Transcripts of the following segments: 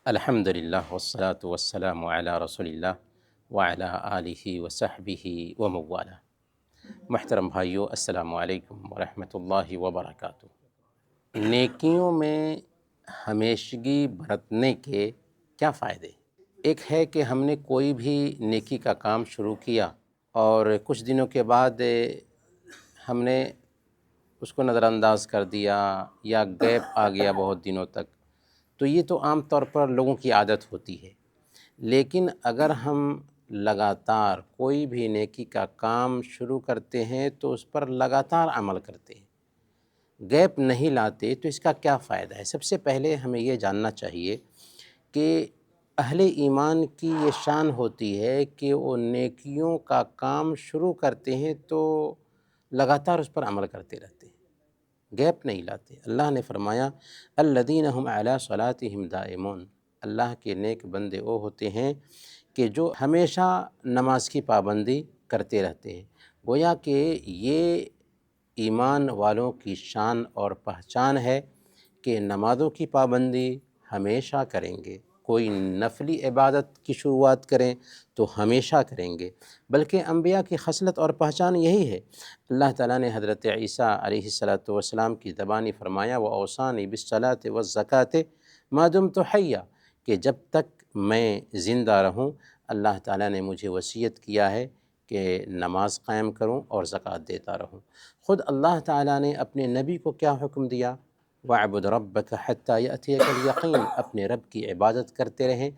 الحمدللہ والصلاة والسلام علی رسول اللہ وعلی آلہ وصحبہ وموالا۔ محترم بھائیو، السلام علیکم ورحمۃ اللہ وبرکاتہ۔ نیکیوں میں ہمیشگی برتنے کے کیا فائدے؟ ایک ہے کہ ہم نے کوئی بھی نیکی کا کام شروع کیا اور کچھ دنوں کے بعد ہم نے اس کو نظر انداز کر دیا یا گیپ آ گیا بہت دنوں تک، تو یہ تو عام طور پر لوگوں کی عادت ہوتی ہے۔ لیکن اگر ہم لگاتار کوئی بھی نیکی کا کام شروع کرتے ہیں تو اس پر لگاتار عمل کرتے ہیں، گیپ نہیں لاتے، تو اس کا کیا فائدہ ہے؟ سب سے پہلے ہمیں یہ جاننا چاہیے کہ اہل ایمان کی یہ شان ہوتی ہے کہ وہ نیکیوں کا کام شروع کرتے ہیں تو لگاتار اس پر عمل کرتے رہتے ہیں، گیپ نہیں لاتے۔ اللہ نے فرمایا الذین هم علی صلاتہم دائمون، اللہ کے نیک بندے وہ ہوتے ہیں کہ جو ہمیشہ نماز کی پابندی کرتے رہتے ہیں۔ گویا کہ یہ ایمان والوں کی شان اور پہچان ہے کہ نمازوں کی پابندی ہمیشہ کریں گے، کوئی نفلی عبادت کی شروعات کریں تو ہمیشہ کریں گے، بلکہ انبیاء کی خصلت اور پہچان یہی ہے۔ اللہ تعالیٰ نے حضرت عیسیٰ علیہ السلام کی زبانی فرمایا وَأَوْصَانِي بِالصَّلَاةِ وَالزَّكَاةِ مَا دُمْتُ حَيًّا، کہ جب تک میں زندہ رہوں اللہ تعالیٰ نے مجھے وصیت کیا ہے کہ نماز قائم کروں اور زکوٰۃ دیتا رہوں۔ خود اللہ تعالیٰ نے اپنے نبی کو کیا حکم دیا؟ وَاعْبُدْ رَبَّكَ حَتَّى يَأْتِيَكَ الْيَقِينُ، اپنے رب کی عبادت کرتے رہیں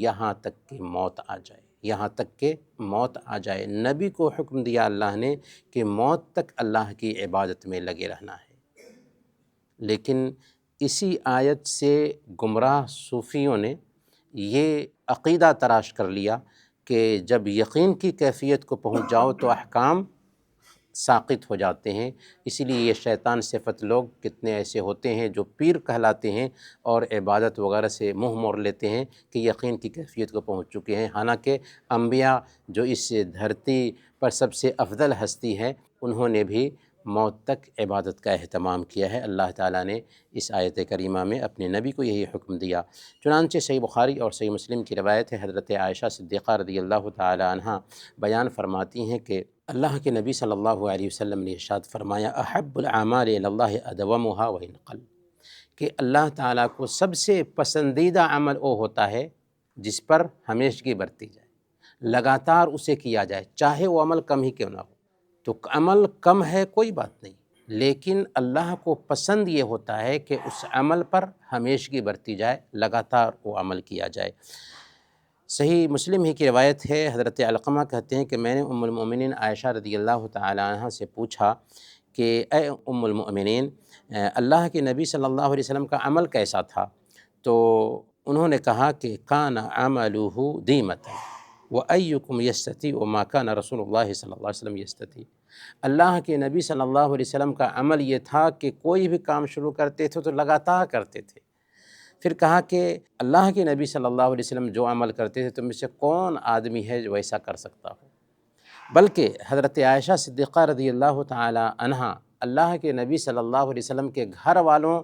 یہاں تک کہ موت آ جائے، یہاں تک کہ موت آ جائے۔ نبی کو حکم دیا اللہ نے کہ موت تک اللہ کی عبادت میں لگے رہنا ہے۔ لیکن اسی آیت سے گمراہ صوفیوں نے یہ عقیدہ تراش کر لیا کہ جب یقین کی کیفیت کو پہنچ جاؤ تو احکام ساقط ہو جاتے ہیں۔ اسی لیے یہ شیطان صفت لوگ کتنے ایسے ہوتے ہیں جو پیر کہلاتے ہیں اور عبادت وغیرہ سے منہ موڑ لیتے ہیں کہ یقین کی کیفیت کو پہنچ چکے ہیں، حالانکہ انبیاء جو اس دھرتی پر سب سے افضل ہستی ہے انہوں نے بھی موت تک عبادت کا اہتمام کیا ہے۔ اللہ تعالیٰ نے اس آیت کریمہ میں اپنے نبی کو یہی حکم دیا۔ چنانچہ صحیح بخاری اور صحیح مسلم کی روایت ہے، حضرت عائشہ صدیقہ رضی اللہ تعالی عنہا بیان فرماتی ہیں کہ اللہ کے نبی صلی اللہ علیہ وسلم نے ارشاد فرمایا احب الاعمال الی اللہ ادومها وان قل، کہ اللہ تعالیٰ کو سب سے پسندیدہ عمل وہ ہوتا ہے جس پر ہمیشگی برتی جائے، لگاتار اسے کیا جائے، چاہے وہ عمل کم ہی کیوں نہ ہو۔ تو عمل کم ہے کوئی بات نہیں، لیکن اللہ کو پسند یہ ہوتا ہے کہ اس عمل پر ہمیشگی برتی جائے، لگاتار وہ عمل کیا جائے۔ صحیح مسلم ہی کی روایت ہے، حضرت علقمہ کہتے ہیں کہ میں نے ام المؤمنین عائشہ رضی اللہ تعالی عنہ سے پوچھا کہ اے ام المؤمنین، اللہ کے نبی صلی اللہ علیہ وسلم کا عمل کیسا تھا؟ تو انہوں نے کہا کہ کان عملہ دیمۃ وایکم یستطیع ما کان رسول اللہ صلی اللہ علیہ وسلم یستطیع، اللہ کے نبی صلی اللہ علیہ وسلم کا عمل یہ تھا کہ کوئی بھی کام شروع کرتے تھے تو لگاتار کرتے تھے۔ پھر کہا کہ اللہ کے نبی صلی اللہ علیہ وسلم جو عمل کرتے تھے تم میں سے کون آدمی ہے جو ویسا کر سکتا ہو؟ بلکہ حضرت عائشہ صدیقہ رضی اللہ تعالی عنہا اللہ کے نبی صلی اللہ علیہ وسلم کے گھر والوں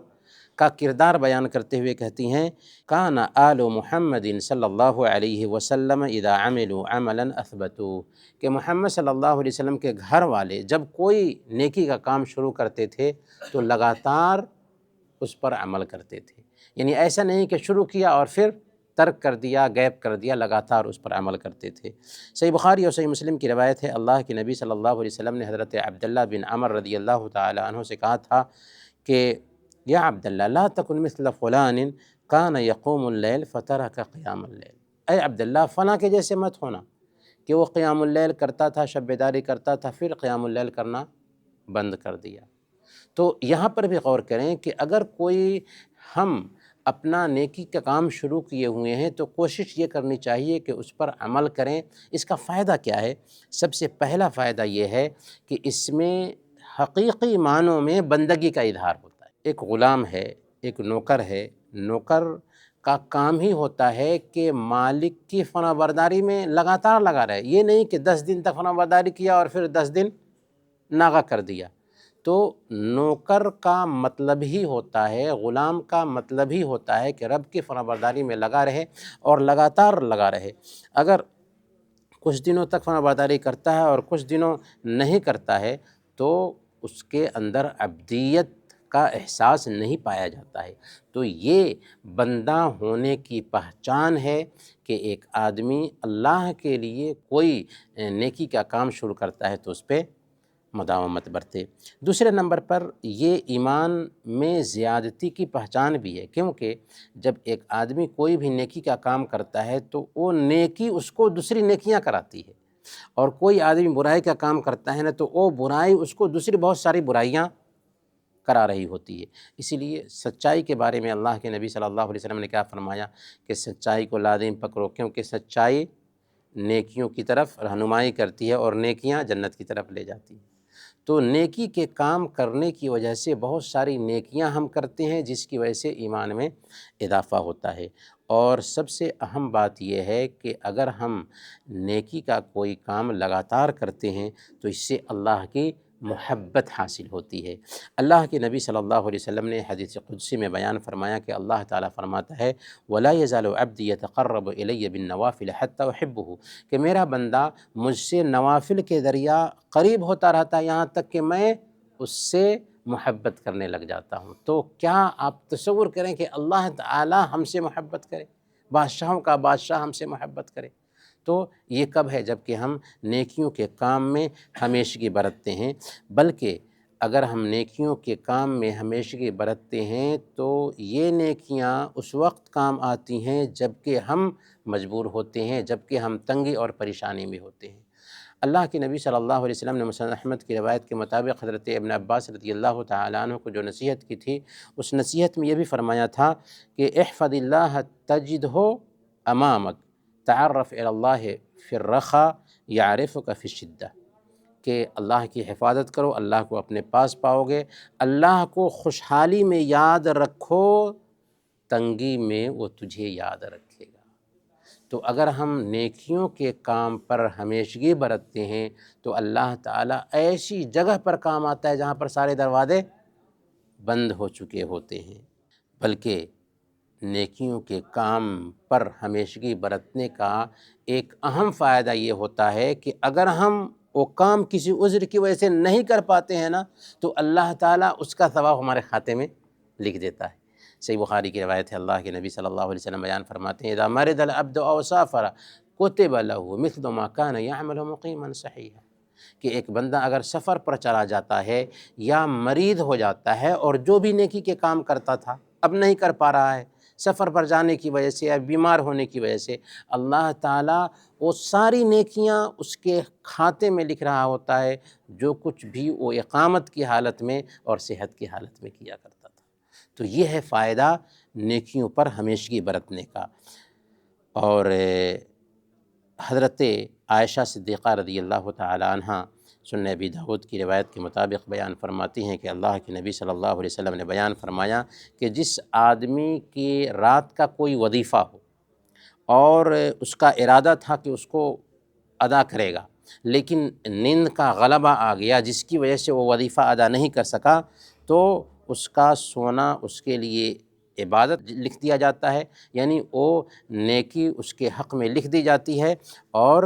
کا کردار بیان کرتے ہوئے کہتی ہیں کان آل محمد صلی اللہ علیہ وسلم اذا عملوا عملا اثبتوا، کہ محمد صلی اللہ علیہ وسلم کے گھر والے جب کوئی نیکی کا کام شروع کرتے تھے تو لگاتار اس پر عمل کرتے تھے، یعنی ایسا نہیں کہ شروع کیا اور پھر ترک کر دیا، گیپ کر دیا، لگاتار اس پر عمل کرتے تھے۔ صحیح بخاری اور صحیح مسلم کی روایت ہے، اللہ کے نبی صلی اللہ علیہ وسلم نے حضرت عبداللہ بن عمر رضی اللہ تعالی عنہ سے کہا تھا کہ یا عبداللہ لا تکن مثل فلان کان یقوم اللیل فترک قیام اللیل، اے عبداللہ فلاں کے جیسے مت ہونا کہ وہ قیام اللیل کرتا تھا، شب بیداری کرتا تھا، پھر قیام اللیل کرنا بند کر دیا۔ تو یہاں پر بھی غور کریں کہ اگر کوئی ہم اپنا نیکی کا کام شروع کیے ہوئے ہیں تو کوشش یہ کرنی چاہیے کہ اس پر عمل کریں۔ اس کا فائدہ کیا ہے؟ سب سے پہلا فائدہ یہ ہے کہ اس میں حقیقی معنوں میں بندگی کا اظہار ہوتا ہے۔ ایک غلام ہے، ایک نوکر ہے، نوکر کا کام ہی ہوتا ہے کہ مالک کی فرما برداری میں لگاتار لگا رہے، یہ نہیں کہ 10 دن تک فرما برداری کیا اور پھر 10 دن ناغہ کر دیا۔ تو نوکر کا مطلب ہی ہوتا ہے، غلام کا مطلب ہی ہوتا ہے کہ رب کی فرمانبرداری میں لگا رہے اور لگاتار لگا رہے۔ اگر کچھ دنوں تک فرمانبرداری کرتا ہے اور کچھ دنوں نہیں کرتا ہے تو اس کے اندر عبدیت کا احساس نہیں پایا جاتا ہے۔ تو یہ بندہ ہونے کی پہچان ہے کہ ایک آدمی اللہ کے لیے کوئی نیکی کا کام شروع کرتا ہے تو اس پہ مداومت برتے۔ دوسرے نمبر پر یہ ایمان میں زیادتی کی پہچان بھی ہے، کیونکہ جب ایک آدمی کوئی بھی نیکی کا کام کرتا ہے تو وہ نیکی اس کو دوسری نیکیاں کراتی ہے، اور کوئی آدمی برائی کا کام کرتا ہے نا تو وہ برائی اس کو دوسری بہت ساری برائیاں کرا رہی ہوتی ہے۔ اسی لیے سچائی کے بارے میں اللہ کے نبی صلی اللہ علیہ وسلم نے کیا فرمایا کہ سچائی کو لازم پکڑو، کیونکہ سچائی نیکیوں کی طرف رہنمائی کرتی ہے اور نیکیاں جنت کی طرف لے جاتی ہیں۔ تو نیکی کے کام کرنے کی وجہ سے بہت ساری نیکیاں ہم کرتے ہیں جس کی وجہ سے ایمان میں اضافہ ہوتا ہے۔ اور سب سے اہم بات یہ ہے کہ اگر ہم نیکی کا کوئی کام لگاتار کرتے ہیں تو اس سے اللہ کی محبت حاصل ہوتی ہے۔ اللہ کے نبی صلی اللہ علیہ وسلم نے حدیث قدسی میں بیان فرمایا کہ اللہ تعالیٰ فرماتا ہے وَلَا يَزَالُ عَبْدِي يَتَقَرَّبُ إِلَيَّ بِالنَّوَافِلِ حَتَّى أُحِبُّهُ، کہ میرا بندہ مجھ سے نوافل کے ذریعہ قریب ہوتا رہتا ہے یہاں تک کہ میں اس سے محبت کرنے لگ جاتا ہوں۔ تو کیا آپ تصور کریں کہ اللہ تعالیٰ ہم سے محبت کرے، بادشاہوں کا بادشاہ ہم سے محبت کرے؟ تو یہ کب ہے؟ جب کہ ہم نیکیوں کے کام میں ہمیشگی برتتے ہیں۔ بلکہ اگر ہم نیکیوں کے کام میں ہمیشگی برتتے ہیں تو یہ نیکیاں اس وقت کام آتی ہیں جب کہ ہم مجبور ہوتے ہیں، جب کہ ہم تنگی اور پریشانی میں ہوتے ہیں۔ اللہ کے نبی صلی اللہ علیہ وسلم نے مسند احمد کی روایت کے مطابق حضرت ابن عباس رضی اللہ تعالیٰ عنہ کو جو نصیحت کی تھی، اس نصیحت میں یہ بھی فرمایا تھا کہ احفظ اللہ تجدہ امامک، تعرف الی اللہ فی الرخاء یعرفک فی الشدہ، کہ اللہ کی حفاظت کرو، اللہ کو اپنے پاس پاؤ گے، اللہ کو خوشحالی میں یاد رکھو، تنگی میں وہ تجھے یاد رکھے گا۔ تو اگر ہم نیکیوں کے کام پر ہمیشگی برتتے ہیں تو اللہ تعالیٰ ایسی جگہ پر کام آتا ہے جہاں پر سارے دروازے بند ہو چکے ہوتے ہیں۔ بلکہ نیکیوں کے کام پر ہمیشگی برتنے کا ایک اہم فائدہ یہ ہوتا ہے کہ اگر ہم وہ کام کسی عذر کی وجہ سے نہیں کر پاتے ہیں نا تو اللہ تعالیٰ اس کا ثواب ہمارے کھاتے میں لکھ دیتا ہے۔ صحیح بخاری کی روایت ہے، اللہ کے نبی صلی اللہ علیہ وسلم بیان فرماتے ہیں اذا مرض العبد او سافر کتب له مثل ما كان يعمل مقيما صحيحا، کہ ایک بندہ اگر سفر پر چلا جاتا ہے یا مریض ہو جاتا ہے اور جو بھی نیکی کے کام کرتا تھا اب نہیں کر پا رہا ہے، سفر پر جانے کی وجہ سے یا بیمار ہونے کی وجہ سے، اللہ تعالیٰ وہ ساری نیکیاں اس کے کھاتے میں لکھ رہا ہوتا ہے جو کچھ بھی وہ اقامت کی حالت میں اور صحت کی حالت میں کیا کرتا تھا۔ تو یہ ہے فائدہ نیکیوں پر ہمیشگی برتنے کا۔ اور حضرت عائشہ صدیقہ رضی اللہ تعالی عنہ سنن ابی داؤد کی روایت کے مطابق بیان فرماتی ہیں کہ اللہ کے نبی صلی اللہ علیہ وسلم نے بیان فرمایا کہ جس آدمی کی رات کا کوئی وظیفہ ہو اور اس کا ارادہ تھا کہ اس کو ادا کرے گا، لیکن نیند کا غلبہ آ گیا جس کی وجہ سے وہ وظیفہ ادا نہیں کر سکا، تو اس کا سونا اس کے لیے عبادت لکھ دیا جاتا ہے، یعنی وہ نیکی اس کے حق میں لکھ دی جاتی ہے، اور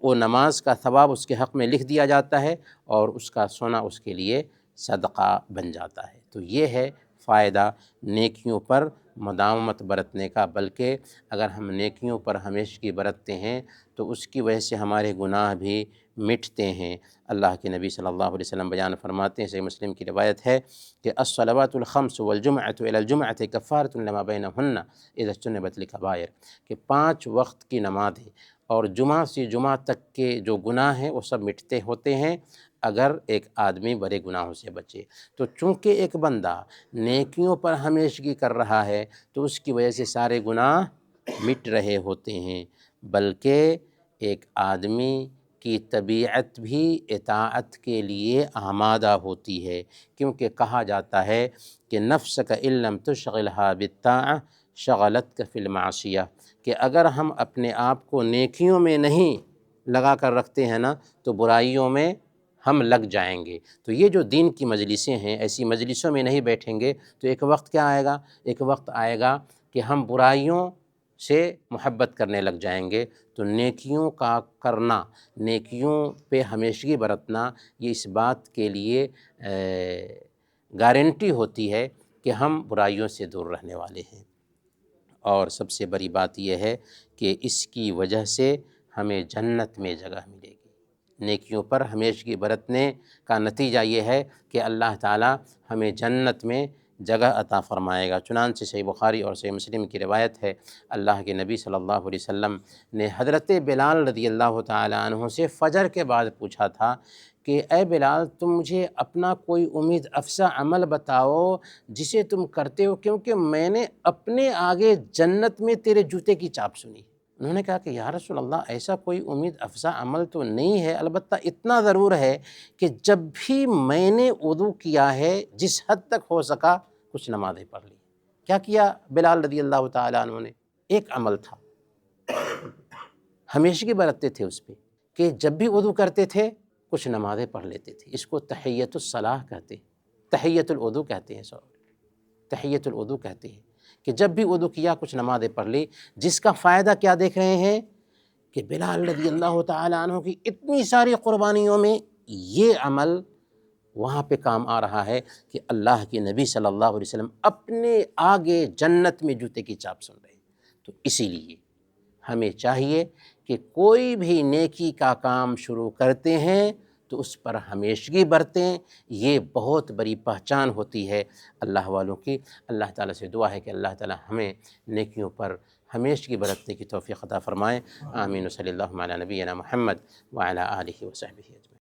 وہ نماز کا ثواب اس کے حق میں لکھ دیا جاتا ہے، اور اس کا سونا اس کے لیے صدقہ بن جاتا ہے۔ تو یہ ہے فائدہ نیکیوں پر مداومت برتنے کا۔ بلکہ اگر ہم نیکیوں پر ہمیشگی برتتے ہیں تو اس کی وجہ سے ہمارے گناہ بھی مٹتے ہیں۔ اللہ کے نبی صلی اللہ علیہ وسلم بیان فرماتے ہیں، صحیح مسلم کی روایت ہے کہ الصلوات الخمس والجمعۃ الی الجمعۃ کفارۃ لما بینہن اذا اجتنبت الکبائر، کہ 5 وقت کی نمازیں اور جمعہ سے جمعہ تک کے جو گناہ ہیں وہ سب مٹتے ہوتے ہیں اگر ایک آدمی بڑے گناہوں سے بچے۔ تو چونکہ ایک بندہ نیکیوں پر ہمیشگی کر رہا ہے تو اس کی وجہ سے سارے گناہ مٹ رہے ہوتے ہیں، بلکہ ایک آدمی کی طبیعت بھی اطاعت کے لیے آمادہ ہوتی ہے، کیونکہ کہا جاتا ہے کہ نفسک ان لم تشغلها بالطاعہ شغلتک فی المعصیہ، کہ اگر ہم اپنے آپ کو نیکیوں میں نہیں لگا کر رکھتے ہیں نا تو برائیوں میں ہم لگ جائیں گے۔ تو یہ جو دین کی مجلسیں ہیں، ایسی مجلسوں میں نہیں بیٹھیں گے تو ایک وقت کیا آئے گا؟ ایک وقت آئے گا کہ ہم برائیوں سے محبت کرنے لگ جائیں گے۔ تو نیکیوں کا کرنا، نیکیوں پہ ہمیشگی برتنا، یہ اس بات کے لیے گارنٹی ہوتی ہے کہ ہم برائیوں سے دور رہنے والے ہیں۔ اور سب سے بڑی بات یہ ہے کہ اس کی وجہ سے ہمیں جنت میں جگہ ملے گی۔ نیکیوں پر ہمیشگی برتنے کا نتیجہ یہ ہے کہ اللہ تعالی ہمیں جنت میں جگہ عطا فرمائے گا۔ چنانچہ صحیح بخاری اور صحیح مسلم کی روایت ہے، اللہ کے نبی صلی اللہ علیہ وسلم نے حضرت بلال رضی اللہ تعالیٰ عنہ سے فجر کے بعد پوچھا تھا کہ اے بلال، تم مجھے اپنا کوئی امید افزا عمل بتاؤ جسے تم کرتے ہو، کیونکہ میں نے اپنے آگے جنت میں تیرے جوتے کی چاپ سنی۔ انہوں نے کہا کہ یا رسول اللہ، ایسا کوئی امید افزا عمل تو نہیں ہے، البتہ اتنا ضرور ہے کہ جب بھی میں نے وضو کیا ہے، جس حد تک ہو سکا کچھ نمازیں پڑھ لی۔ کیا کیا بلال رضی اللہ تعالیٰ عنہ نے؟ ایک عمل تھا، ہمیشگی برتتے تھے اس پہ، کہ جب بھی وضو کرتے تھے کچھ نمازیں پڑھ لیتے تھے۔ اس کو تحیۃ الصلاۃ کہتے ہیں، تحیۃ الوضو کہتے ہیں، تحیۃ الوضو کہتے ہیں کہ جب بھی وضو کیا کچھ نمازیں پڑھ لی، جس کا فائدہ کیا دیکھ رہے ہیں کہ بلال رضی اللہ تعالیٰ عنہ کی اتنی ساری قربانیوں میں یہ عمل وہاں پہ کام آ رہا ہے کہ اللہ کے نبی صلی اللہ علیہ وسلم اپنے آگے جنت میں جوتے کی چاپ سن رہے ہیں۔ تو اسی لیے ہمیں چاہیے کہ کوئی بھی نیکی کا کام شروع کرتے ہیں تو اس پر ہمیشگی برتیں۔ یہ بہت بڑی پہچان ہوتی ہے اللہ والوں کی۔ اللہ تعالیٰ سے دعا ہے کہ اللہ تعالیٰ ہمیں نیکیوں پر ہمیشگی برتنے کی توفیق عطا فرمائے۔ آمین۔ صلی اللہ علی نبینا محمد وعلی آلہ وصحبہ اجمعین۔